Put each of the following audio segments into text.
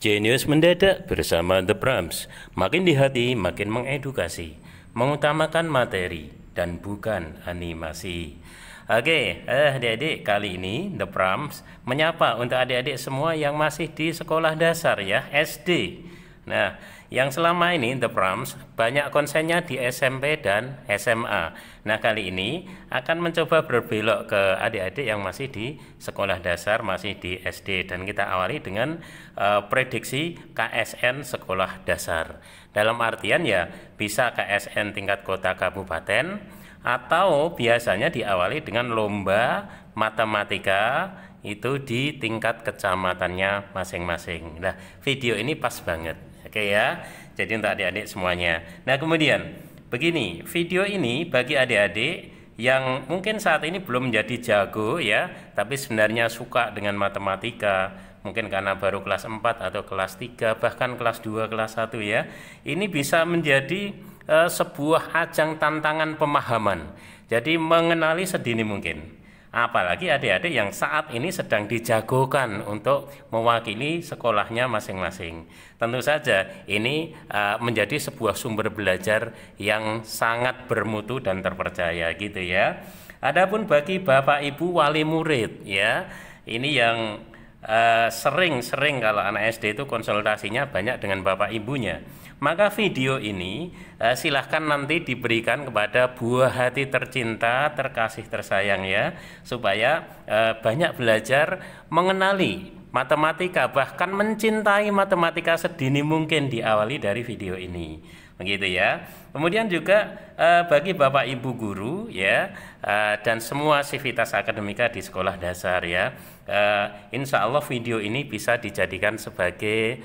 Genius mendadak bersama The Brams, makin di hati makin mengedukasi, mengutamakan materi dan bukan animasi. Oke, adik-adik, kali ini The Brams menyapa untuk adik-adik semua yang masih di sekolah dasar ya, SD. Nah, yang selama ini The Brams banyak konsennya di SMP dan SMA. Nah, kali ini akan mencoba berbelok ke adik-adik yang masih di sekolah dasar, masih di SD. Dan kita awali dengan prediksi KSN sekolah dasar. Dalam artian ya bisa KSN tingkat kota kabupaten, atau biasanya diawali dengan lomba matematika itu di tingkat kecamatannya masing-masing. Nah, video ini pas banget. Oke ya, jadi untuk adik-adik semuanya. Nah, kemudian begini, video ini bagi adik-adik yang mungkin saat ini belum menjadi jago ya, tapi sebenarnya suka dengan matematika, mungkin karena baru kelas 4 atau kelas 3, bahkan kelas 2, kelas 1 ya. Ini bisa menjadi sebuah ajang tantangan pemahaman. Jadi mengenali sedini mungkin. Apalagi adik-adik yang saat ini sedang dijagokan untuk mewakili sekolahnya masing-masing. Tentu saja ini menjadi sebuah sumber belajar yang sangat bermutu dan terpercaya gitu ya. Adapun bagi Bapak Ibu wali murid ya, ini yang sering-sering kalau anak SD itu konsultasinya banyak dengan Bapak Ibunya. Maka video ini silahkan nanti diberikan kepada buah hati tercinta, terkasih, tersayang ya, supaya banyak belajar mengenali matematika, bahkan mencintai matematika sedini mungkin diawali dari video ini. Begitu ya. Kemudian juga bagi Bapak Ibu guru ya, dan semua sivitas akademika di sekolah dasar ya, insya Allah video ini bisa dijadikan sebagai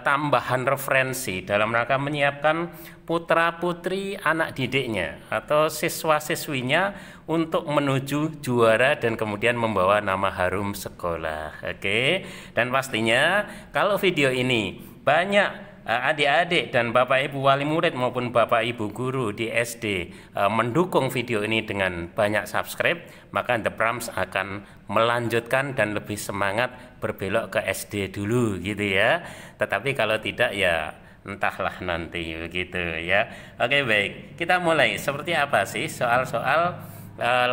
tambahan referensi dalam rangka menyiapkan putra-putri anak didiknya atau siswa-siswinya untuk menuju juara dan kemudian membawa nama harum sekolah. Oke. Dan pastinya kalau video ini banyak adik-adik dan Bapak Ibu wali murid maupun Bapak Ibu guru di SD mendukung video ini dengan banyak subscribe, maka The Brams akan melanjutkan dan lebih semangat berbelok ke SD dulu gitu ya. Tetapi kalau tidak ya entahlah nanti begitu ya. Oke, baik, kita mulai. Seperti apa sih soal-soal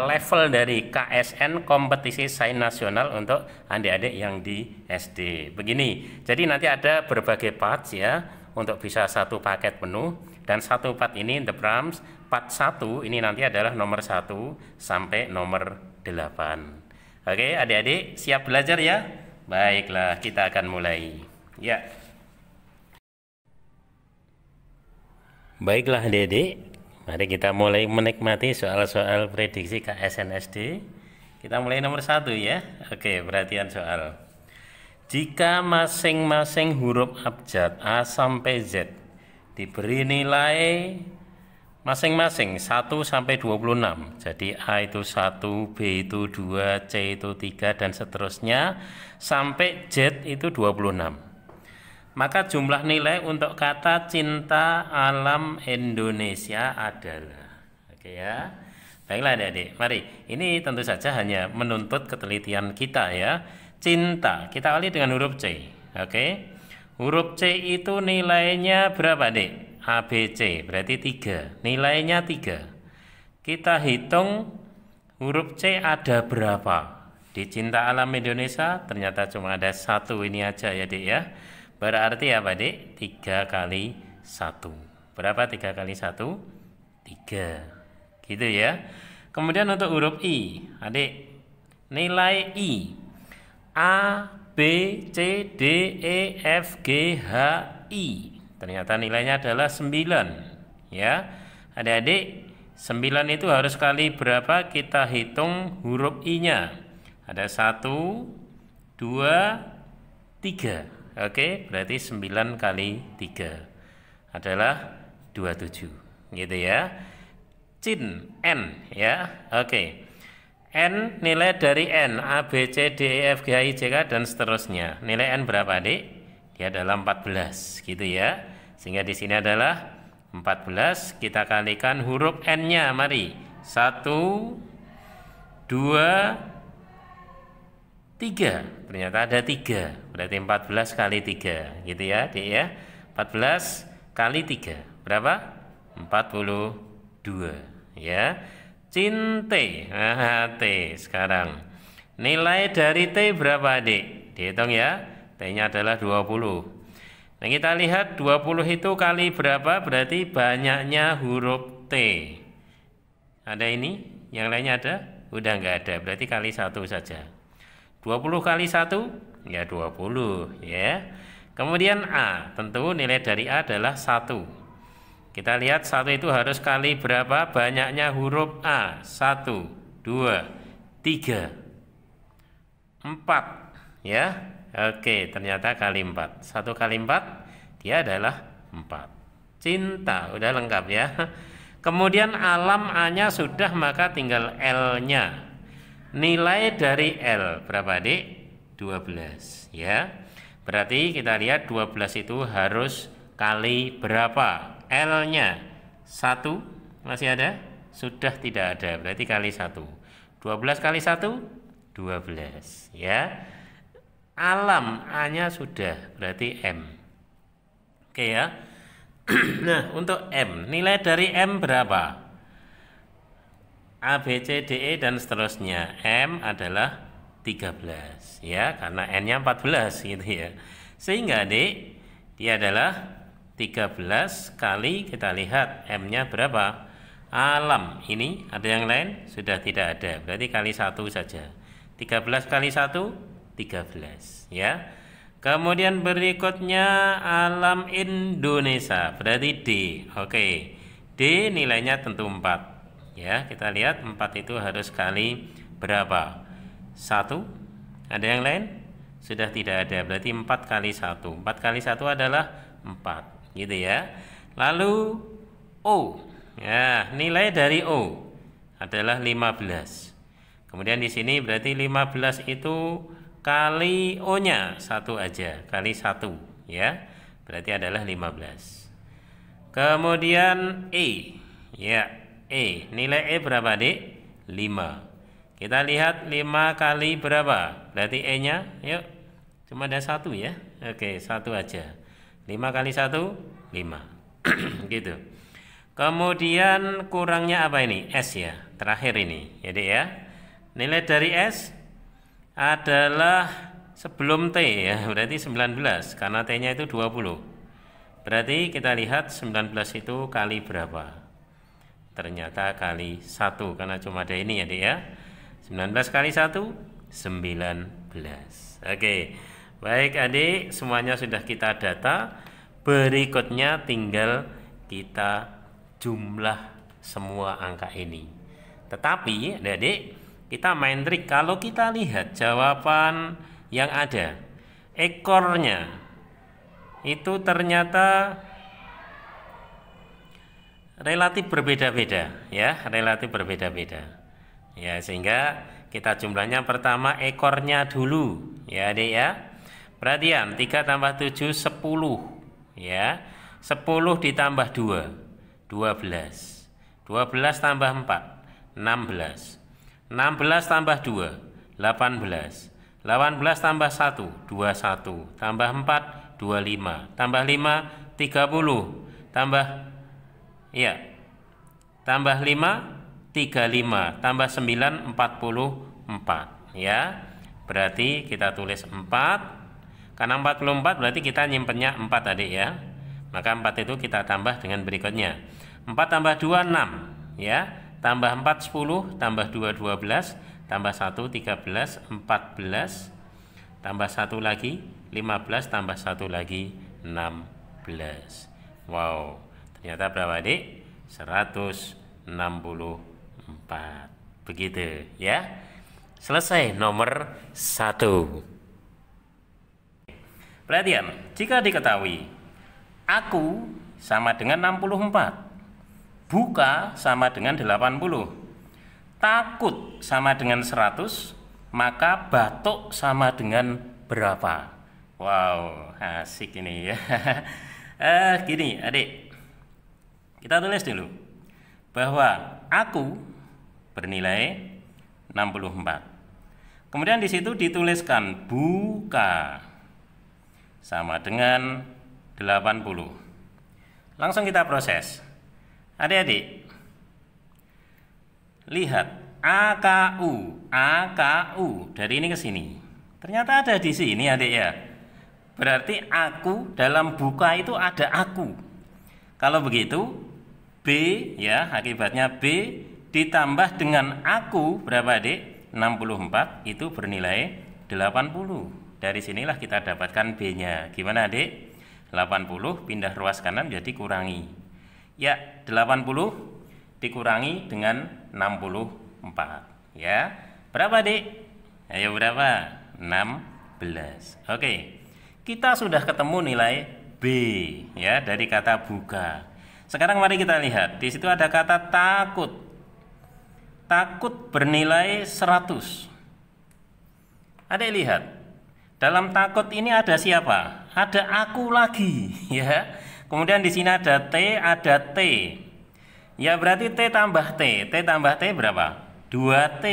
level dari KSN kompetisi sains nasional untuk adik-adik yang di SD. Begini, jadi nanti ada berbagai parts ya untuk bisa satu paket penuh, dan satu part ini The Brams part 1 ini nanti adalah nomor 1 sampai nomor 8. Oke, adik-adik siap belajar ya? Baiklah, kita akan mulai. Ya. Baiklah adik-adik, mari kita mulai menikmati soal-soal prediksi KSN SD. Kita mulai nomor 1 ya. Oke, perhatian soal. Jika masing-masing huruf abjad A sampai Z diberi nilai masing-masing 1 sampai 26. Jadi A itu 1, B itu 2, C itu 3 dan seterusnya sampai Z itu 26. Maka jumlah nilai untuk kata cinta alam Indonesia adalah. Oke ya. Baiklah adik-adik, mari. Ini tentu saja hanya menuntut ketelitian kita ya. Cinta, kita awali dengan huruf C. Oke. Huruf C itu nilainya berapa, Dik? A, B, C, berarti 3. Nilainya 3. Kita hitung huruf C ada berapa. Di cinta alam Indonesia ternyata cuma ada 1 ini aja ya, Dik ya. Berarti apa, Dik? 3 kali 1. Berapa 3 kali 1? 3. Gitu ya. Kemudian untuk huruf I, adik, nilai I. A, B, C, D, E, F, G, H, I. Ternyata nilainya adalah 9. Ya. Adik-adik, 9 itu harus kali berapa? Kita hitung huruf I-nya. Ada 1, 2, 3. Oke, berarti 9 kali 3 adalah 27. Gitu ya. Cin, N ya. Oke. N, nilai dari N, A, B, C, D, E, F, G, H, I, J, K dan seterusnya. Nilai N berapa, Adik? Dia adalah 14, gitu ya. Sehingga di sini adalah 14. Kita kalikan huruf N-nya, mari. 1, 2, 3. Ternyata ada 3. Berarti 14 kali 3. Gitu ya, Dik ya. 14 kali 3. Berapa? 42. Ya. Cinte. Nah, T sekarang. Nilai dari T berapa, Adik? Dihitung ya. T-nya adalah 20. Nah, kita lihat 20 itu kali berapa? Berarti banyaknya huruf T. Ada ini? Yang lainnya ada? Udah nggak ada. Berarti kali 1 saja. 20 kali 1 ya 20 ya. Kemudian A, tentu nilai dari A adalah 1. Kita lihat 1 itu harus kali berapa banyaknya huruf A. 1, 2, 3, 4 ya. Oke, ternyata kali 4. 1 kali 4 dia adalah 4. Cinta, udah lengkap ya. Kemudian alam A-nya sudah, maka tinggal L-nya. Nilai dari L berapa, Dik? 12 ya. Berarti kita lihat 12 itu harus kali berapa? L-nya 1 masih ada? Sudah tidak ada. Berarti kali 1. 12 kali 1 12 ya. Alam A-nya sudah, berarti M. Oke ya. Nah, untuk M, nilai dari M berapa? A, B, C, D, E dan seterusnya. M adalah 13 ya, karena N-nya 14 gitu ya. Sehingga Dik, dia adalah 13 kali, kita lihat M-nya berapa? Alam, ini ada yang lain? Sudah tidak ada, berarti kali 1 saja. 13 kali 1 13 ya. Kemudian berikutnya alam Indonesia, berarti D. Oke. D nilainya tentu 4. Ya, kita lihat 4 itu harus kali berapa? 1. Ada yang lain? Sudah tidak ada. Berarti 4 kali 1. 4 kali 1 adalah 4. Gitu ya. Lalu O. Ya, nilai dari O adalah 15. Kemudian di sini berarti 15 itu kali O-nya 1 aja. Kali 1 ya. Berarti adalah 15. Kemudian E. Ya. E, nilai E berapa, Dik? 5. Kita lihat 5 kali berapa? Berarti E-nya, yuk. Cuma ada 1 ya. Oke, 1 aja. 5 kali 1, 5. Gitu. Kemudian kurangnya apa ini? S ya. Terakhir ini, ya, Dik ya. Nilai dari S adalah sebelum T ya. Berarti 19. Karena T-nya itu 20. Berarti kita lihat 19 itu kali berapa? Ternyata kali 1, karena cuma ada ini ya, Dik ya. 19 kali 1 19. Oke. Baik, Adik, semuanya sudah kita data. Berikutnya tinggal kita jumlah semua angka ini. Tetapi Adik, kita main trik. Kalau kita lihat jawaban yang ada, ekornya itu ternyata relatif berbeda-beda ya, relatif berbeda-beda ya, sehingga kita jumlahnya pertama ekornya dulu ya, Adik ya. Perhatian, 3 tambah 7 10 ya. 10 ditambah 2 12. 12 tambah 4 16. 16 tambah 2 18. 18 tambah 1 21. Tambah 4 25. Tambah 5 30. Tambah ya, tambah 5 35, tambah 9 44 ya. Berarti kita tulis 4. Karena 44 berarti kita nyimpennya 4, Adik ya. Maka 4 itu kita tambah dengan berikutnya. 4 tambah 2 6 ya. Tambah 4 10, tambah 2 12, tambah 1 13 14, tambah 1 lagi 15, tambah 1 lagi 16. Wow. Ternyata berapa, Dik? 164. Begitu ya. Selesai nomor 1. Perhatian, jika diketahui aku sama dengan 64, buka sama dengan 80, takut sama dengan 100, maka batuk sama dengan berapa? Wow, asik ini ya. Gini, Adik. Kita tulis dulu bahwa aku bernilai 64. Kemudian di situ dituliskan buka sama dengan 80. Langsung kita proses. Adik-adik, lihat AKU dari ini ke sini. Ternyata ada di sini, adik ya. Berarti aku dalam buka itu ada aku. Kalau begitu, B ya, akibatnya B ditambah dengan aku berapa, adik? 64 itu bernilai 80. Dari sinilah kita dapatkan B-nya. Gimana, adik? 80 pindah ruas kanan jadi kurangi. Ya, 80 dikurangi dengan 64. Ya. Berapa, adik? Ayo berapa? 16. Oke. Kita sudah ketemu nilai B ya dari kata buka. Sekarang mari kita lihat. Di situ ada kata takut. Takut bernilai 100. Adik lihat. Dalam takut ini ada siapa? Ada aku lagi ya. Kemudian di sini ada T, ada T. Ya berarti T tambah T. T tambah T berapa? 2T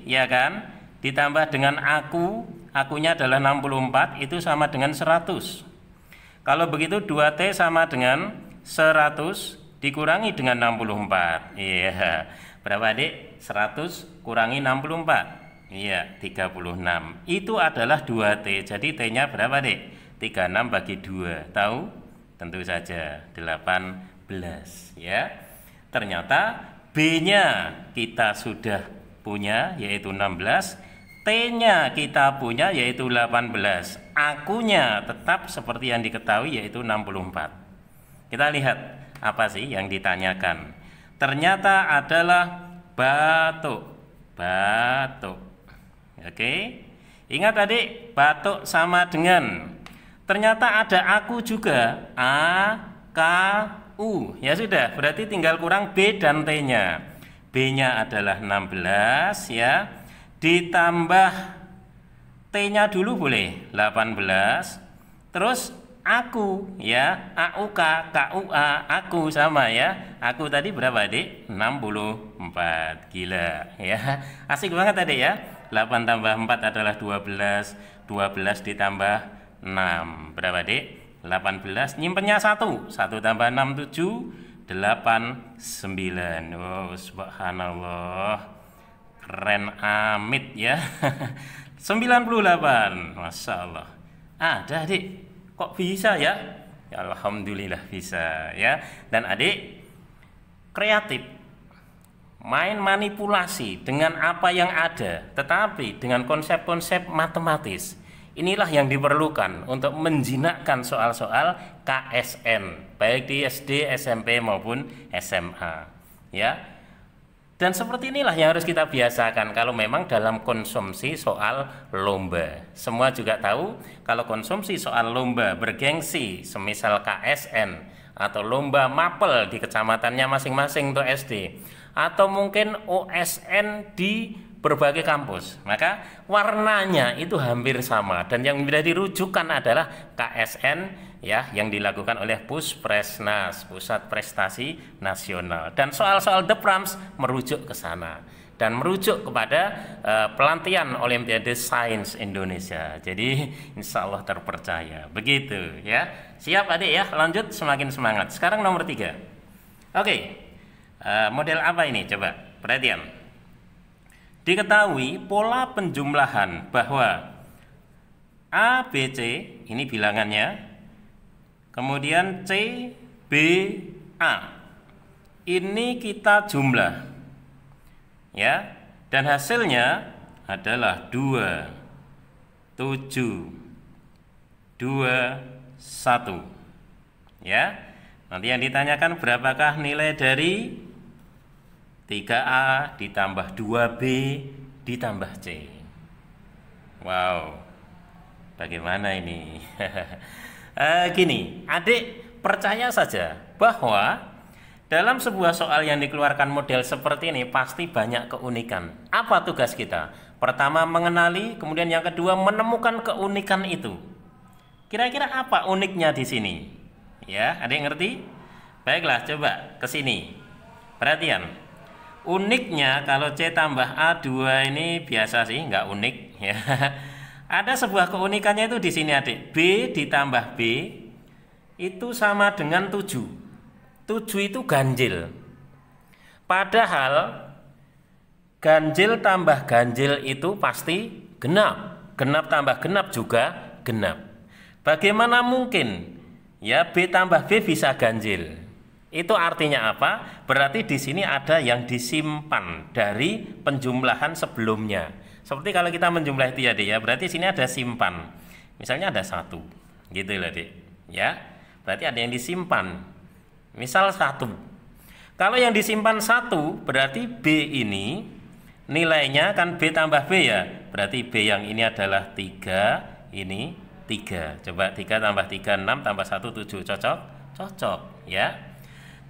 ya kan? Ditambah dengan aku, akunya adalah 64, itu sama dengan 100. Kalau begitu 2T sama dengan 100 dikurangi dengan 64. Iya. Berapa, adik? 100 kurangi 64. Iya, 36. Itu adalah 2T. Jadi T-nya berapa, adik? 36 bagi 2. Tahu? Tentu saja 18 ya. Ternyata B-nya kita sudah punya yaitu 16. T-nya kita punya yaitu 18. Akunya tetap seperti yang diketahui yaitu 64. Kita lihat apa sih yang ditanyakan. Ternyata adalah batuk. Batuk. Oke. Ingat, adik, batuk sama dengan. Ternyata ada aku juga. A, K, U. Ya sudah, berarti tinggal kurang B dan T-nya. B-nya adalah 16 ya. Ditambah T-nya dulu boleh 18. Terus aku ya, AUK, KUA, aku sama ya. Aku tadi berapa, adik? 64. Gila ya. Asik banget, adik ya. 8 tambah 4 adalah 12. 12 ditambah 6. Berapa, adik? 18. Nyimpennya 1. 1 tambah 6 7. 8 9. Oh, subhanallah. Keren amit ya. 98. Masya Allah. Ada, adik. Kok bisa ya? Ya alhamdulillah bisa ya. Dan adik kreatif, main manipulasi dengan apa yang ada, tetapi dengan konsep-konsep matematis. Inilah yang diperlukan untuk menjinakkan soal-soal KSN, baik di SD, SMP maupun SMA. Ya. Dan seperti inilah yang harus kita biasakan kalau memang dalam konsumsi soal lomba. Semua juga tahu kalau konsumsi soal lomba bergengsi, semisal KSN atau lomba mapel di kecamatannya masing-masing untuk SD, atau mungkin OSN di berbagai kampus, maka warnanya itu hampir sama dan yang menjadi rujukan adalah KSN ya, yang dilakukan oleh Puspresnas, Pusat Prestasi Nasional, dan soal-soal The Prams merujuk ke sana dan merujuk kepada pelantian Olimpiade Sains Indonesia. Jadi insya Allah terpercaya begitu ya. Siap, adik ya, lanjut, semakin semangat. Sekarang nomor 3. Oke. Model apa ini? Coba perhatian. Diketahui pola penjumlahan bahwa A, B, C ini bilangannya, kemudian C, B, A ini kita jumlah ya, dan hasilnya adalah 2, 7, 2, 1 ya. Nanti yang ditanyakan berapakah nilai dari 3A ditambah 2B ditambah C. Wow, bagaimana ini? Gini, adik percaya saja bahwa dalam sebuah soal yang dikeluarkan model seperti ini pasti banyak keunikan. Apa tugas kita? Pertama mengenali, kemudian yang kedua menemukan keunikan itu. Kira-kira apa uniknya di sini? Ya, adik ngerti? Baiklah, coba ke sini. Perhatian. Uniknya kalau C tambah A2 ini biasa sih, nggak unik ya. Ada sebuah keunikannya itu di sini adik. B ditambah B itu sama dengan 7. 7 itu ganjil. Padahal ganjil tambah ganjil itu pasti genap. Genap tambah genap juga genap. Bagaimana mungkin ya B tambah B bisa ganjil? Itu artinya apa? Berarti di sini ada yang disimpan dari penjumlahan sebelumnya. Seperti kalau kita menjumlah itu ya, Dek ya. Berarti sini ada simpan. Misalnya ada 1. Gitu loh, Dek. Ya. Berarti ada yang disimpan. Misal 1. Kalau yang disimpan 1, berarti B ini nilainya kan B tambah B ya. Berarti B yang ini adalah 3, ini 3. Coba 3 tambah 3 6 tambah 1 7. Cocok? Cocok, ya.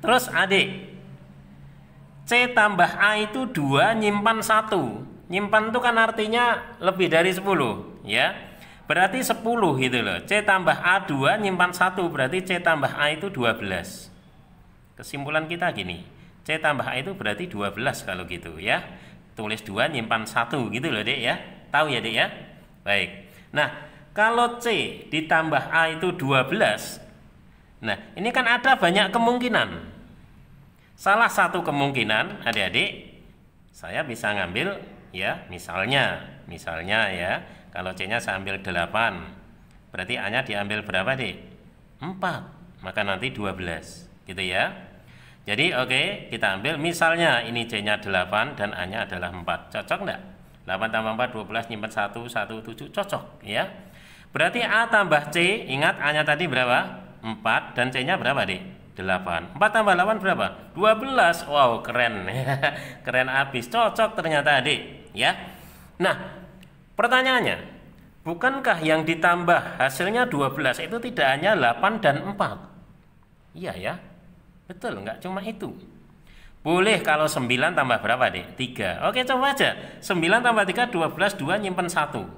Terus adik, C tambah A itu 2 nyimpan 1. Nyimpan itu kan artinya lebih dari 10 ya. Berarti 10 gitu loh. C tambah A2 nyimpan 1, berarti C tambah A itu 12. Kesimpulan kita gini, C tambah A itu berarti 12 kalau gitu ya. Tulis 2 nyimpan 1 gitu loh, Dek ya. Tahu ya, Dek ya? Baik. Nah, kalau C ditambah A itu 12, nah, ini kan ada banyak kemungkinan. Salah satu kemungkinan, adik-adik, saya bisa ngambil ya, misalnya ya, kalau C-nya saya ambil 8, berarti A-nya diambil berapa, Dik? 4. Maka nanti 12, gitu ya. Jadi oke, kita ambil misalnya ini C-nya 8 dan A-nya adalah 4. Cocok enggak? 8 tambah 4 12 nyimpen 1 1 7, cocok ya. Berarti A tambah C, ingat A-nya tadi berapa? 4 dan C-nya berapa, Dik? 8. 4 tambah 8 berapa? 12. Wow, keren. Keren abis. Cocok ternyata, Adik, ya. Nah, pertanyaannya, bukankah yang ditambah hasilnya 12 itu tidak hanya 8 dan 4? Iya ya. Betul, enggak cuma itu. Boleh kalau 9 tambah berapa, Dik? 3. Oke, coba aja. 9 tambah 3 12, 2 nyimpen 1.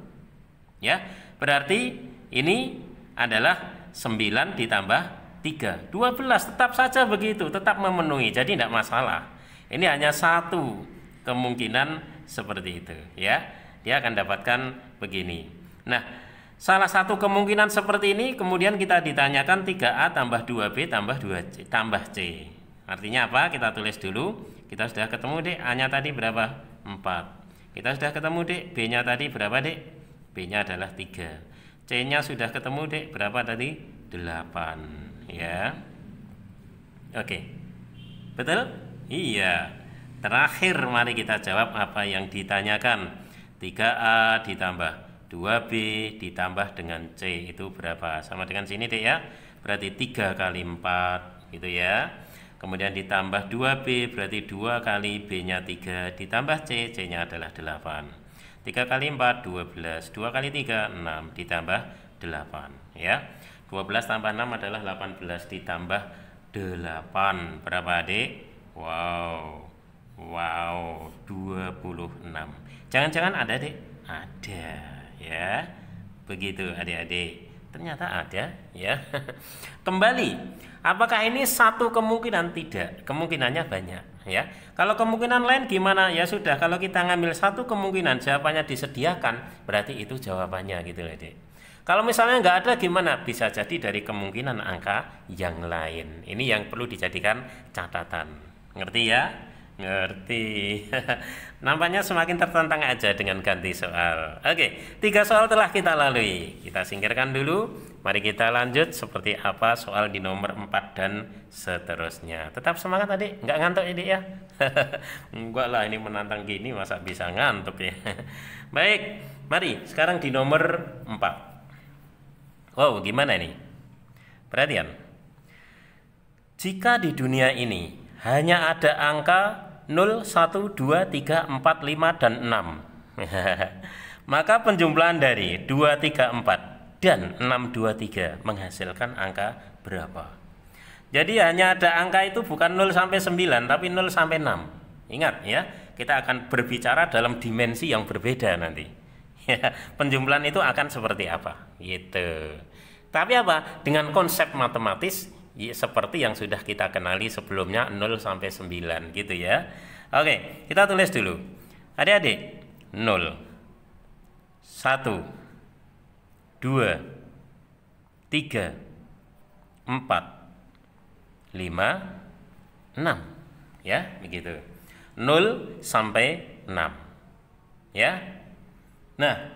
Ya. Berarti ini adalah 9 ditambah 3, 12, tetap saja begitu, tetap memenuhi, jadi tidak masalah. Ini hanya satu kemungkinan seperti itu ya. Dia akan dapatkan begini. Nah, salah satu kemungkinan seperti ini kemudian kita ditanyakan 3A tambah 2B tambah 2C tambah C. Artinya apa? Kita tulis dulu. Kita sudah ketemu, Dek, A-nya tadi berapa? 4. Kita sudah ketemu, Dek, B-nya tadi berapa, Dek? B-nya adalah 3. C-nya sudah ketemu, Dek, berapa tadi? 8. Ya. Oke. Betul? Iya. Terakhir mari kita jawab apa yang ditanyakan. 3A ditambah 2B ditambah dengan C itu berapa? Sama dengan sini, Dek ya. Berarti 3 kali 4 gitu ya. Kemudian ditambah 2B berarti 2 kali B-nya 3 ditambah C, C-nya adalah 8. 3 kali 4 12, 2 kali 3 6 ditambah 8 ya. 12 tambah 6 adalah 18 ditambah 8. Berapa, Adik? Wow. Wow, 26. Jangan-jangan ada, Dek? Ada, ya. Begitu, Adik-adik. Ternyata ada, ya. Kembali, apakah ini satu kemungkinan? Tidak. Kemungkinannya banyak, ya. Kalau kemungkinan lain gimana? Ya sudah, kalau kita ngambil satu kemungkinan jawabannya disediakan, berarti itu jawabannya gitu, Adik. Kalau misalnya nggak ada gimana? Bisa jadi dari kemungkinan angka yang lain. Ini yang perlu dijadikan catatan. Ngerti ya? Ngerti. Nampaknya semakin tertantang aja dengan ganti soal. Oke, 3 soal telah kita lalui. Kita singkirkan dulu. Mari kita lanjut seperti apa soal di nomor 4 dan seterusnya. Tetap semangat, Adik. Nggak ngantuk, Adik ya? Enggak lah, ini menantang gini masa bisa ngantuk ya. Baik, mari sekarang di nomor 4. Wow, gimana nih? Perhatian. Jika di dunia ini hanya ada angka 0, 1, 2, 3, 4, 5, dan 6 maka penjumlahan dari 2, 3, 4 dan 6, 2, 3 menghasilkan angka berapa? Jadi hanya ada angka itu bukan 0 sampai 9 tapi 0 sampai 6. Ingat ya, kita akan berbicara dalam dimensi yang berbeda nanti. Penjumlahan itu akan seperti apa gitu. Tapi apa? Dengan konsep matematis seperti yang sudah kita kenali sebelumnya 0 sampai 9 gitu ya. Oke, kita tulis dulu. Adik-adik, 0, 1, 2, 3, 4, 5, 6. Ya, begitu. 0 sampai 6. Ya. Nah,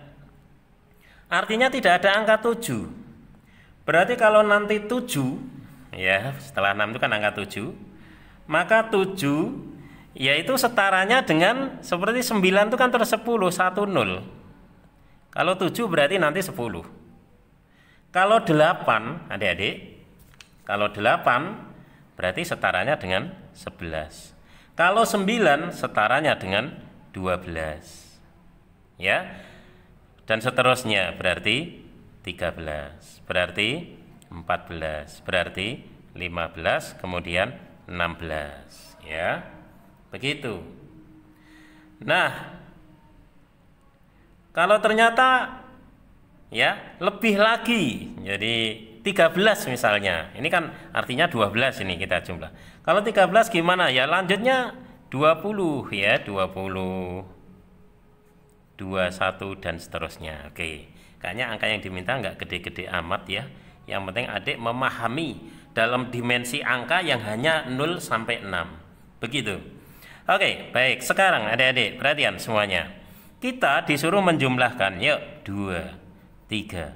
artinya tidak ada angka 7. Berarti kalau nanti 7, ya, setelah 6 itu kan angka 7, maka 7 yaitu setaranya dengan seperti 9 itu kan terus 10, 1, 0. Kalau 7 berarti nanti 10. Kalau 8, adik-adik, kalau 8 berarti setaranya dengan 11. Kalau 9 setaranya dengan 12. Ya. Dan seterusnya berarti 13, berarti 14, berarti 15, kemudian 16, ya. Begitu. Nah, kalau ternyata ya lebih lagi, jadi 13 misalnya. Ini kan artinya 12 ini kita jumlah. Kalau 13 gimana? Ya lanjutnya 20 ya, 20, 21 dan seterusnya. Oke. Kayaknya angka yang diminta nggak gede-gede amat ya. Yang penting adik memahami dalam dimensi angka yang hanya 0 sampai 6. Begitu. Oke, baik. Sekarang adik-adik perhatian semuanya. Kita disuruh menjumlahkan. Yuk, 2, 3,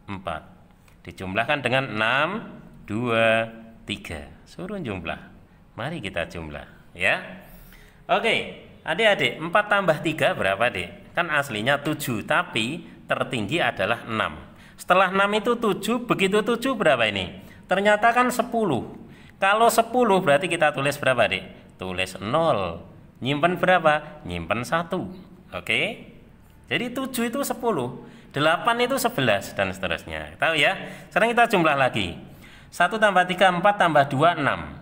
4. Dijumlahkan dengan 6, 2, 3. Suruh jumlah. Mari kita jumlah, ya. Oke, adik-adik, 4 tambah 3 berapa, Dik? Kan aslinya 7, tapi tertinggi adalah 6. Setelah 6 itu 7, begitu 7 berapa ini? Ternyata kan 10. Kalau 10 berarti kita tulis berapa, Dik? Tulis 0. Nyimpen berapa? Nyimpen 1. Oke? Jadi 7 itu 10, 8 itu 11, dan seterusnya. Tahu ya? Sekarang kita jumlah lagi. 1 tambah 3, 4 tambah 2, 6.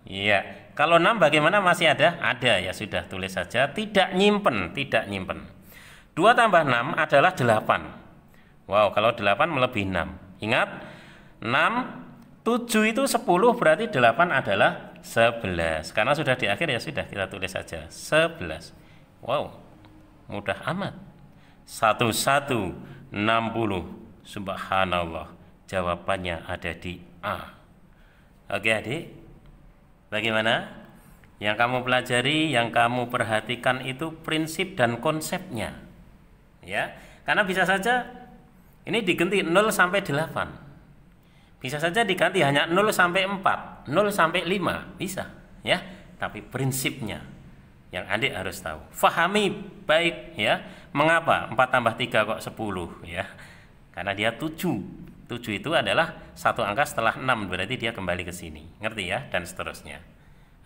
Iya. Kalau 6 bagaimana, masih ada? Ada, ya sudah tulis saja. Tidak nyimpen, tidak nyimpen. 2 tambah 6 adalah 8. Wow, kalau 8 melebihi 6. Ingat, 6, 7 itu 10, berarti 8 adalah 11. Karena sudah di akhir ya sudah, kita tulis saja 11. Wow, mudah amat. 1160. Subhanallah. Jawabannya ada di A. Oke adik, bagaimana? Yang kamu pelajari, yang kamu perhatikan itu prinsip dan konsepnya, ya. Karena bisa saja ini diganti 0 sampai 8, bisa saja diganti hanya 0 sampai 4, 0 sampai 5, bisa, ya. Tapi prinsipnya yang adik harus tahu, fahami baik, ya. Mengapa 4 tambah 3 kok 10, ya? Karena dia 7. 7 itu adalah satu angka setelah 6, berarti dia kembali ke sini. Ngerti ya? Dan seterusnya.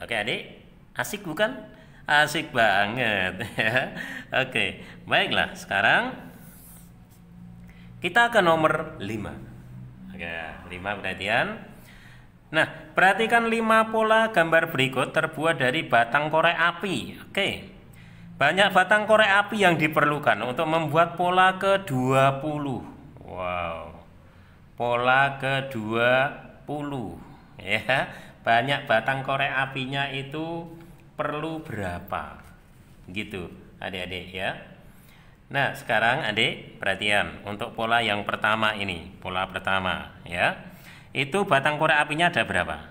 Oke adik, asik bukan? Asik banget ya. Oke, baiklah. Sekarang kita ke nomor 5. Oke, 5 perhatian. Nah, perhatikan 5 pola gambar berikut terbuat dari batang korek api. Oke. Banyak batang korek api yang diperlukan untuk membuat pola ke-20. Wow. Pola ke-20 ya. Banyak batang korek apinya itu perlu berapa? Gitu, adik-adik ya. Nah, sekarang adik perhatian untuk pola yang pertama ini, pola pertama ya. Itu batang korek apinya ada berapa?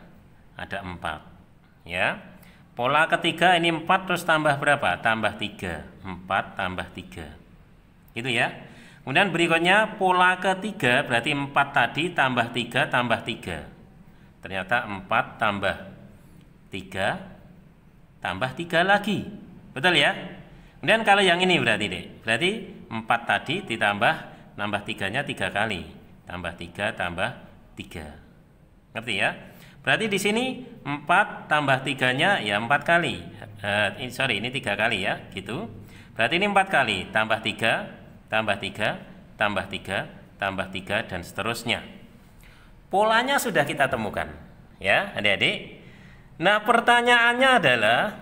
Ada 4 ya. Pola ketiga ini 4 terus tambah berapa? Tambah 3. 4 tambah 3. Gitu ya. Kemudian berikutnya pola ketiga berarti 4 tadi tambah 3 tambah 3. Ternyata 4 tambah 3 tambah 3 lagi. Betul ya? Kemudian kalau yang ini berarti deh. Berarti 4 tadi ditambah nambah 3-nya 3 kali. Tambah 3 tambah 3. Ngerti ya? Berarti di sini 4 tambah 3-nya ya 4 kali. Ini 3 kali ya, gitu. Berarti ini 4 kali, tambah 3, tambah 3, tambah 3, tambah 3, dan seterusnya. Polanya sudah kita temukan, ya adik-adik. Nah, pertanyaannya adalah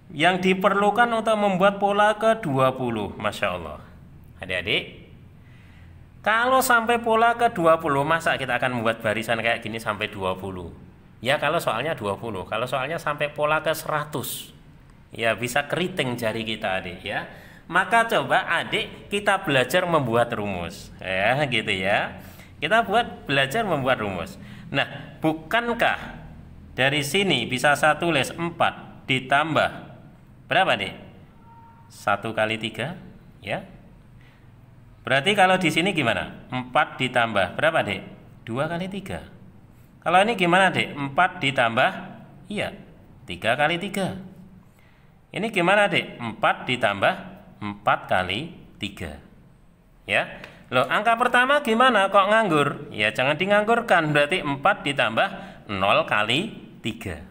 yang diperlukan untuk membuat pola ke-20. Masya Allah. Adik-adik, kalau sampai pola ke-20, masa kita akan membuat barisan kayak gini sampai 20? Ya kalau soalnya 20, kalau soalnya sampai pola ke-100. Ya, bisa keriting jari kita adik ya. Maka coba adik kita belajar membuat rumus ya, gitu ya. Kita belajar membuat rumus. Nah, bukankah dari sini bisa 1 les 4 ditambah berapa adik? 1 kali 3 ya. Berarti kalau di sini gimana? 4 ditambah berapa adik? 2 kali 3. Kalau ini gimana adik? 4 ditambah, iya, 3 kali 3. Ini gimana adik? 4 ditambah 4 kali 3 ya. Loh, angka pertama gimana kok nganggur? Ya jangan dinganggurkan, berarti 4 ditambah 0 kali 3.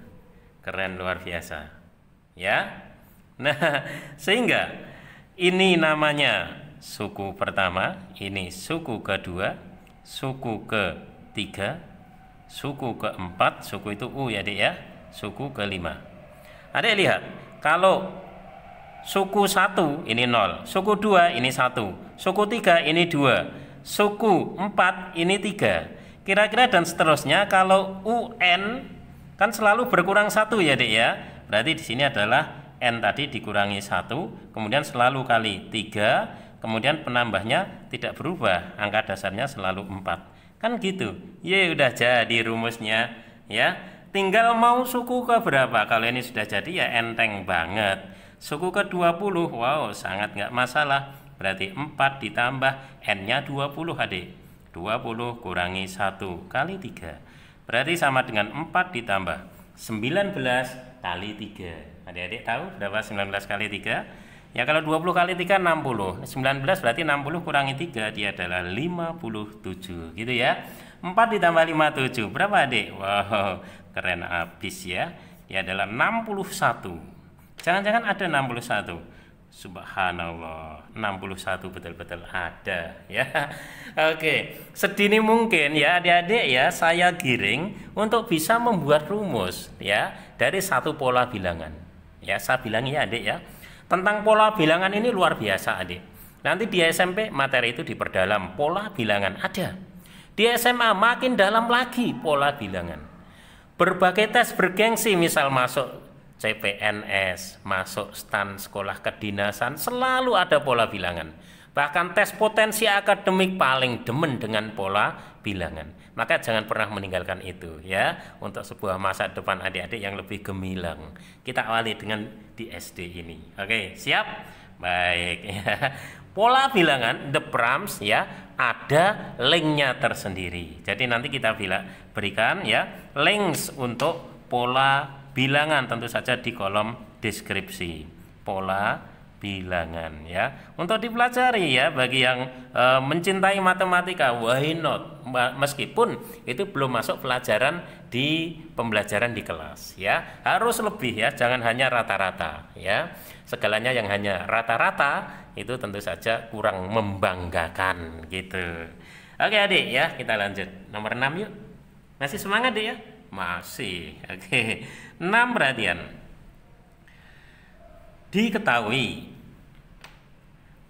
Keren, luar biasa ya. Nah, sehingga ini namanya suku pertama, ini suku kedua, suku ketiga, suku keempat, suku itu U ya adik ya, suku kelima. Adik lihat, kalau suku 1 ini 0, suku 2 ini 1, suku 3 ini 2, suku 4 ini 3. Kira-kira dan seterusnya. Kalau UN kan selalu berkurang 1 ya adik ya. Berarti di sini adalah N tadi dikurangi 1, kemudian selalu kali 3, kemudian penambahnya tidak berubah, angka dasarnya selalu 4. Kan gitu. Ya udah jadi rumusnya ya. Tinggal mau suku ke berapa. Kalau ini sudah jadi ya enteng banget. Suku ke 20, wow, sangat nggak masalah. Berarti 4 ditambah N-nya 20 adik. 20 kurangi 1 kali 3. Berarti sama dengan 4 ditambah 19 kali 3. Adik-adik tahu berapa 19 kali 3? Ya kalau 20 kali 3 60. 19 berarti 60 kurangi 3, dia adalah 57. Gitu ya. 4 ditambah 57 berapa adik? Wow, keren abis ya. Dia adalah 61. Jangan-jangan ada 61. Subhanallah, 61 betul-betul ada ya. Oke, sedini mungkin ya adik-adik ya, saya giring untuk bisa membuat rumus ya dari satu pola bilangan. Ya, saya bilang ya adik ya. Tentang pola bilangan ini luar biasa adik. Nanti di SMP materi itu diperdalam, pola bilangan ada. Di SMA makin dalam lagi pola bilangan. Berbagai tes bergengsi, misal masuk CPNS, masuk stan sekolah kedinasan, selalu ada pola bilangan. Bahkan tes potensi akademik paling demen dengan pola bilangan. Maka jangan pernah meninggalkan itu ya, untuk sebuah masa depan adik-adik yang lebih gemilang. Kita awali dengan di SD ini. Oke, siap? Baik ya. Pola bilangan The Prams ya, ada linknya tersendiri. Jadi nanti kita berikan ya links untuk pola bilangan, tentu saja di kolom deskripsi. Pola bilangan ya, untuk dipelajari ya bagi yang mencintai matematika, why not, meskipun itu belum masuk pelajaran di pembelajaran di kelas ya, harus lebih ya, jangan hanya rata-rata ya. Segalanya yang hanya rata-rata itu tentu saja kurang membanggakan gitu. Oke adik ya, kita lanjut nomor 6 yuk. Masih semangat adik ya? Masih. Oke. 6 perhatian. Diketahui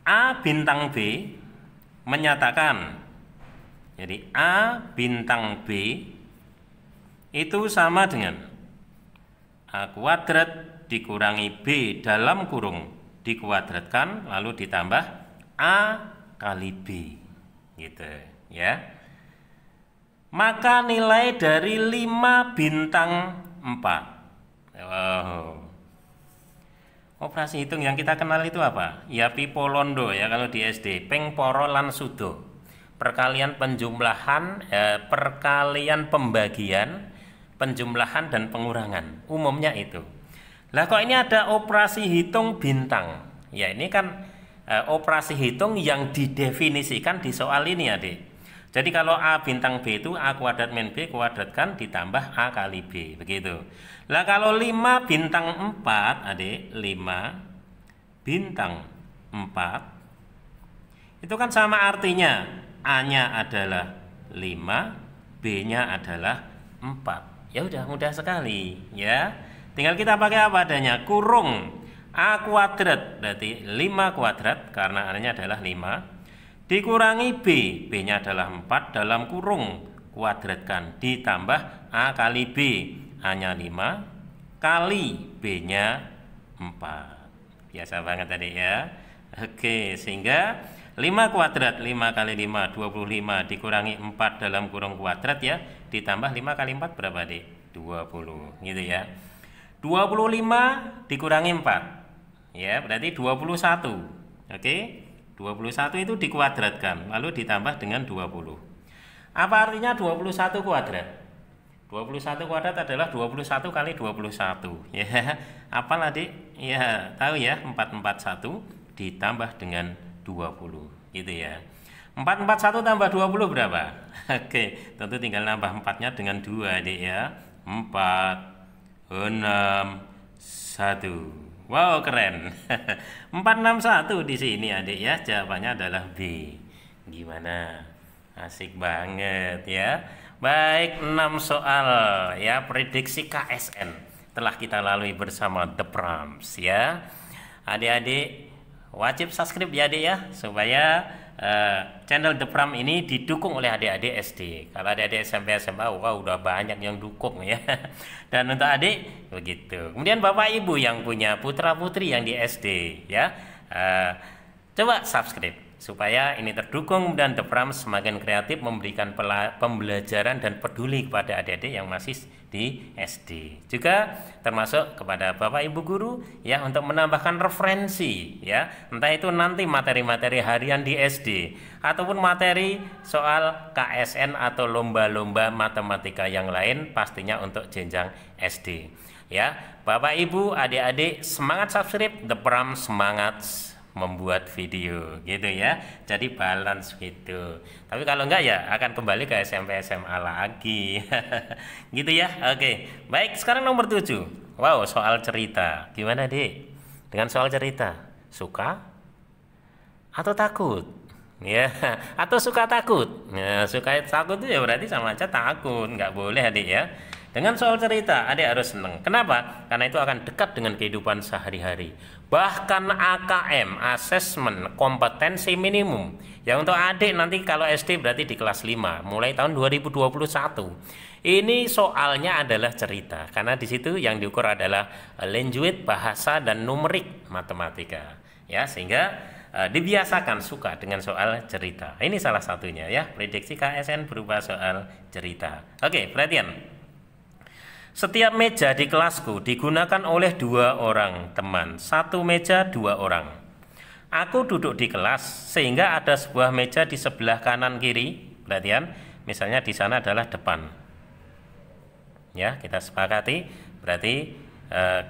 A bintang B menyatakan, jadi A bintang B itu sama dengan A kuadrat dikurangi B dalam kurung dikuadratkan lalu ditambah A kali B gitu ya. Maka nilai dari 5 bintang 4. Wow. Operasi hitung yang kita kenal itu apa? Ya Pipolondo ya kalau di SD, ping poro lan sudo. Perkalian penjumlahan, perkalian pembagian, penjumlahan dan pengurangan. Umumnya itu. Lah kok ini ada operasi hitung bintang? Ya ini kan operasi hitung yang didefinisikan di soal ini adik. Jadi kalau A bintang B itu A kuadrat min B kuadratkan ditambah A kali B, begitu. Lah kalau 5 bintang 4 adik, 5 bintang 4 itu kan sama artinya A-nya adalah 5, B-nya adalah 4. Ya udah mudah sekali ya. Tinggal kita pakai apa adanya, kurung A kuadrat berarti 5 kuadrat karena A-nya adalah 5 dikurangi B, B-nya adalah 4 dalam kurung kuadratkan ditambah A kali B, A-nya 5 kali B-nya 4. Biasa banget tadi ya. Oke, sehingga 5 kuadrat, 5 kali 5, 25 dikurangi 4 dalam kurung kuadrat ya, ditambah 5 kali 4 berapa Dik? 20, gitu ya. 25 dikurangi 4, ya berarti 21. Oke, 21 itu dikuadratkan, lalu ditambah dengan 20. Apa artinya 21 kuadrat? 21 kuadrat adalah 21 kali 21, ya. Apalah Dik? Ya, tahu ya, 441 ditambah dengan 20, gitu ya. 441 tambah 20 berapa? Oke, tentu tinggal nambah 4-nya dengan 2 Dik ya. 4, 6, 1. Wow, keren. 461 di sini Adik ya. Jawabannya adalah B. Gimana? Asik banget ya. Baik, 6 soal ya prediksi KSN telah kita lalui bersama The Prams ya. Adik-adik wajib subscribe ya Adik ya, supaya channel The Pram ini didukung oleh adik-adik SD. Kalau adik-adik SMP SMA, wah udah banyak yang dukung ya. Dan untuk adik begitu. Kemudian Bapak Ibu yang punya putra putri yang di SD ya, coba subscribe supaya ini terdukung dan The Pram semakin kreatif memberikan pembelajaran dan peduli kepada adik-adik yang masih di SD. Juga termasuk kepada Bapak Ibu guru ya, untuk menambahkan referensi ya, entah itu nanti materi-materi harian di SD ataupun materi soal KSN atau lomba-lomba matematika yang lain, pastinya untuk jenjang SD ya. Bapak Ibu, adik-adik semangat subscribe, The Pram semangat membuat video gitu ya, jadi balance gitu. Tapi kalau enggak ya akan kembali ke SMP SMA lagi. Gitu ya. Oke, baik, sekarang nomor 7. Wow, soal cerita. Gimana Dik dengan soal cerita? Suka atau takut ya? Atau suka takut? Nah, suka takut itu ya berarti sama aja takut, nggak boleh Adik ya. Dengan soal cerita, adik harus senang. Kenapa? Karena itu akan dekat dengan kehidupan sehari-hari. Bahkan AKM, asesmen kompetensi minimum, ya untuk adik nanti kalau SD berarti di kelas 5, mulai tahun 2021. Ini soalnya adalah cerita, karena di situ yang diukur adalah language, bahasa, dan numerik matematika. Ya, sehingga dibiasakan suka dengan soal cerita. Ini salah satunya ya, prediksi KSN berupa soal cerita. Oke, perhatian. Setiap meja di kelasku digunakan oleh 2 orang teman. 1 meja 2 orang. Aku duduk di kelas sehingga ada sebuah meja di sebelah kanan kiri. Perhatian, misalnya di sana adalah depan. Ya, kita sepakati. Berarti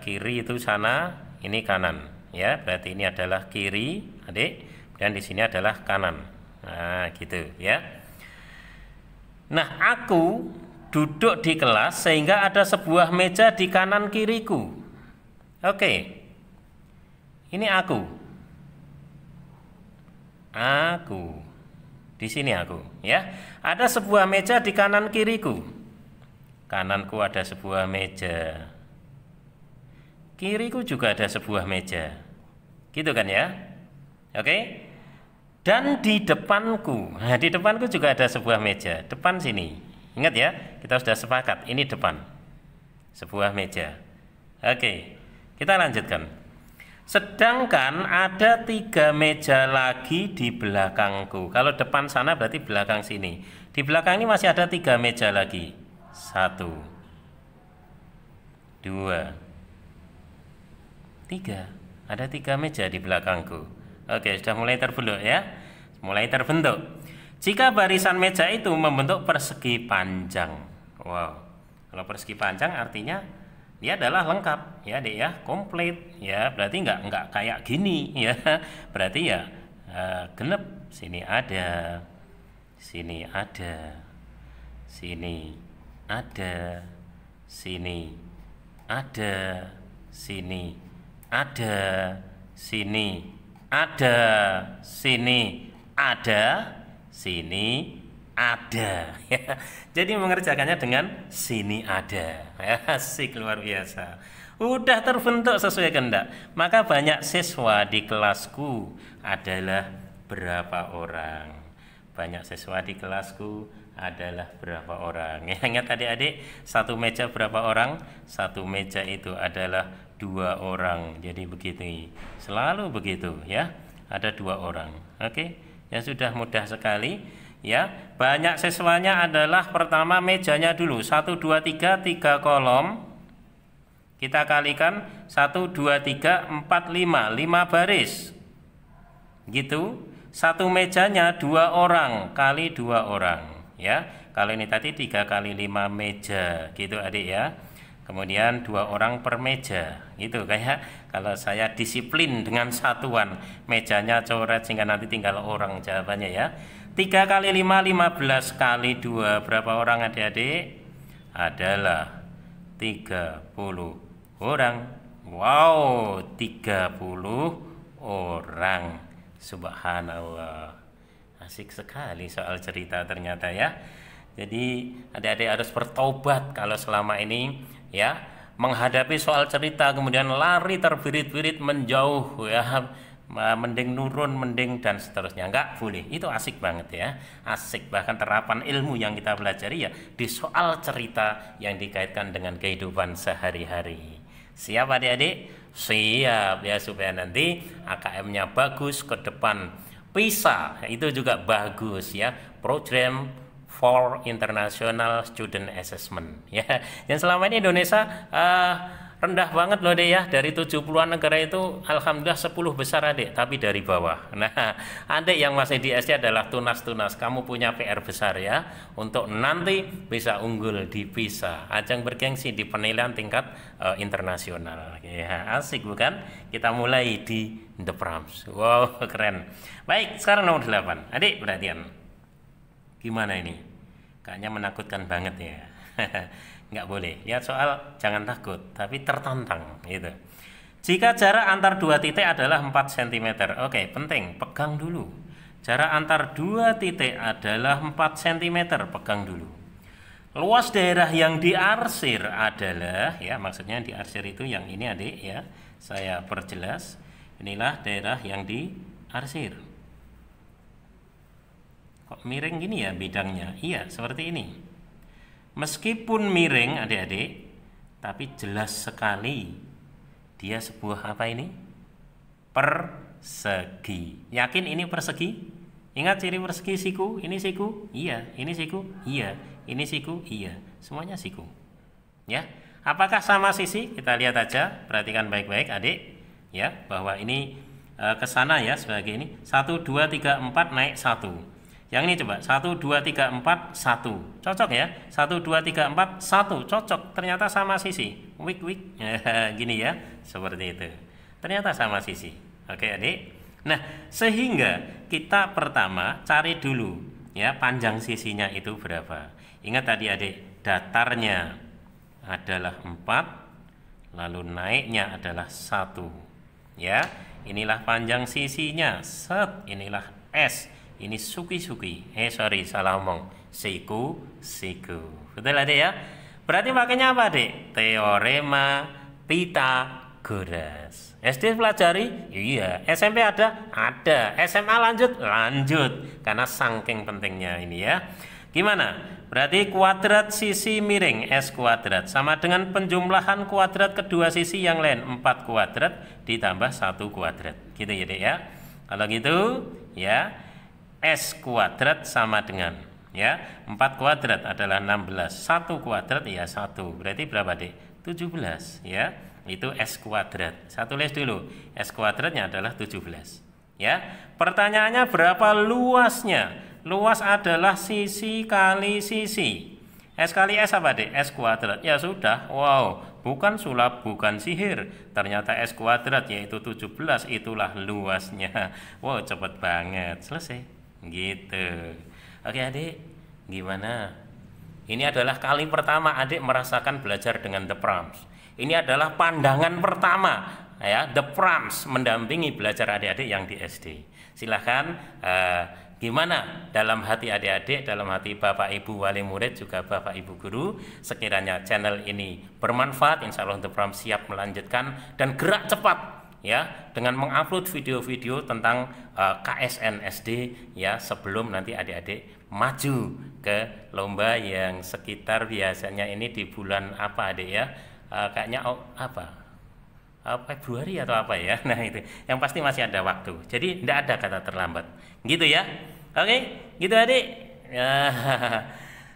kiri itu sana, ini kanan. Ya, berarti ini adalah kiri, adik, dan di sini adalah kanan. Nah, gitu ya. Nah, aku duduk di kelas sehingga ada sebuah meja di kanan kiriku. Oke, ini aku di sini aku ya, ada sebuah meja di kanan kiriku. Kananku ada sebuah meja, kiriku juga ada sebuah meja, gitu kan ya. Oke, dan di depanku, nah di depanku juga ada sebuah meja, depan sini. Ingat ya, kita sudah sepakat, ini depan sebuah meja. Oke, kita lanjutkan. Sedangkan ada 3 meja lagi di belakangku. Kalau depan sana berarti belakang sini. Di belakang ini masih ada 3 meja lagi. 1, 2, 3. Ada 3 meja di belakangku. Oke, sudah mulai terbentuk ya. Mulai terbentuk. Jika barisan meja itu membentuk persegi panjang. Wow, kalau persegi panjang artinya dia adalah lengkap ya Dek ya, komplit ya, berarti enggak kayak gini ya. Berarti ya genep, sini ada, sini ada, sini ada, sini ada, sini ada, sini ada, sini ada, sini ada ya. Jadi mengerjakannya dengan sini ada ya, asik, luar biasa. Udah terbentuk sesuai kehendak. Maka banyak siswa di kelasku adalah berapa orang? Banyak siswa di kelasku adalah berapa orang? Ya, ingat adik-adik, satu meja berapa orang? Satu meja itu adalah 2 orang. Jadi begitu, selalu begitu ya. Ada 2 orang. Oke, ya sudah mudah sekali. Ya, banyak siswanya adalah pertama mejanya dulu 1 2 3 3 kolom. Kita kalikan 1 2 3 4 5 5 baris. Gitu. Satu mejanya 2 orang kali 2 orang ya. Kalau ini tadi 3 kali 5 meja gitu adik ya. Kemudian 2 orang per meja gitu, kayak kalau saya disiplin dengan satuan, mejanya coret sehingga nanti tinggal orang jawabannya ya. 3 kali 5 15 kali 2 berapa orang adik-adik? Adalah 30 orang. Wow, 30 orang. Subhanallah. Asik sekali soal cerita ternyata ya. Jadi adik-adik harus bertobat kalau selama ini ya menghadapi soal cerita kemudian lari terbirit-birit menjauh ya, mending nurun, mending dan seterusnya. Enggak boleh, itu asik banget ya, asik. Bahkan terapan ilmu yang kita pelajari ya di soal cerita yang dikaitkan dengan kehidupan sehari-hari. Siap adik-adik? Siap ya, supaya nanti AKM-nya bagus ke depan. PISA itu juga bagus ya, Program for International Student Assessment ya. Yang selama ini Indonesia rendah banget loh deh ya, dari 70-an negara itu alhamdulillah 10 besar adik, tapi dari bawah. Nah, adik yang masih di SD adalah tunas-tunas, kamu punya PR besar ya, untuk nanti bisa unggul di PISA, ajang bergengsi di penilaian tingkat internasional ya. Asik bukan? Kita mulai di The Prams. Wow, keren. Baik, sekarang nomor 8 adik, perhatian. Gimana ini? Kayaknya menakutkan banget ya. Nggak boleh. Lihat soal jangan takut, tapi tertantang gitu. Jika jarak antar 2 titik adalah 4 cm. Oke, penting, pegang dulu. Jarak antar 2 titik adalah 4 cm, pegang dulu. Luas daerah yang diarsir adalah, ya maksudnya diarsir itu yang ini adik ya. Saya perjelas. Inilah daerah yang diarsir. Kok miring gini ya bidangnya? Iya, seperti ini. Meskipun miring adik-adik, tapi jelas sekali dia sebuah apa ini? Persegi. Yakin ini persegi? Ingat ciri persegi siku? Ini siku? Iya. Ini siku? Iya. Ini siku? Iya. Semuanya siku. Ya. Apakah sama sisi? Kita lihat aja. Perhatikan baik-baik adik. Ya, bahwa ini ke sana ya sebagai ini. 1 2 3 4 naik 1. Yang ini coba 1 2 3 4 1. Cocok ya? 1 2 3 4 1. Cocok. Ternyata sama sisi. Wik wik. Gini ya. Seperti itu. Ternyata sama sisi. Oke, adik. Nah, sehingga kita pertama cari dulu ya panjang sisinya itu berapa. Ingat tadi adik, datarnya adalah 4, lalu naiknya adalah 1. Ya, inilah panjang sisinya. Set, inilah S. Ini suki-suki. Salah omong. Siku. Betul adik ya? Berarti makanya apa adik? Teorema Pythagoras. SD pelajari? Iya. SMP ada? Ada. SMA lanjut. Karena saking pentingnya ini ya. Gimana? Berarti kuadrat sisi miring S kuadrat sama dengan penjumlahan kuadrat kedua sisi yang lain 4 kuadrat ditambah 1 kuadrat. Gitu ya dek ya. Kalau gitu ya S kuadrat sama dengan ya 4 kuadrat adalah 16, 1 kuadrat ya 1, berarti berapa dek? 17 ya, itu S kuadrat. Saya tulis dulu, S kuadratnya adalah 17 ya. Pertanyaannya berapa luasnya? Luas adalah sisi kali sisi. S kali S apa dek? S kuadrat. Ya sudah, wow, bukan sulap, bukan sihir. Ternyata S kuadrat yaitu 17, itulah luasnya. Wow, cepet banget, selesai. Gitu. Oke adik, gimana? Ini adalah kali pertama adik merasakan belajar dengan The Prams. Ini adalah pandangan pertama ya, The Prams mendampingi belajar adik-adik yang di SD. Silahkan gimana dalam hati adik-adik, dalam hati Bapak Ibu wali murid juga Bapak Ibu guru, sekiranya channel ini bermanfaat, insya Allah The Prams siap melanjutkan dan gerak cepat ya dengan mengupload video-video tentang KSN SD ya sebelum nanti adik-adik maju ke lomba yang sekitar biasanya ini di bulan apa adik ya? Kayaknya Februari atau apa ya? Nah itu, yang pasti masih ada waktu. Jadi tidak ada kata terlambat, gitu ya? Oke, gitu adik. Ya.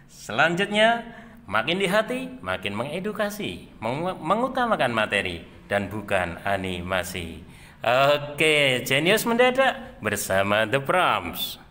Selanjutnya, makin di hati, makin mengedukasi, mengutamakan materi dan bukan animasi. Oke, Jenius mendadak bersama The Proms.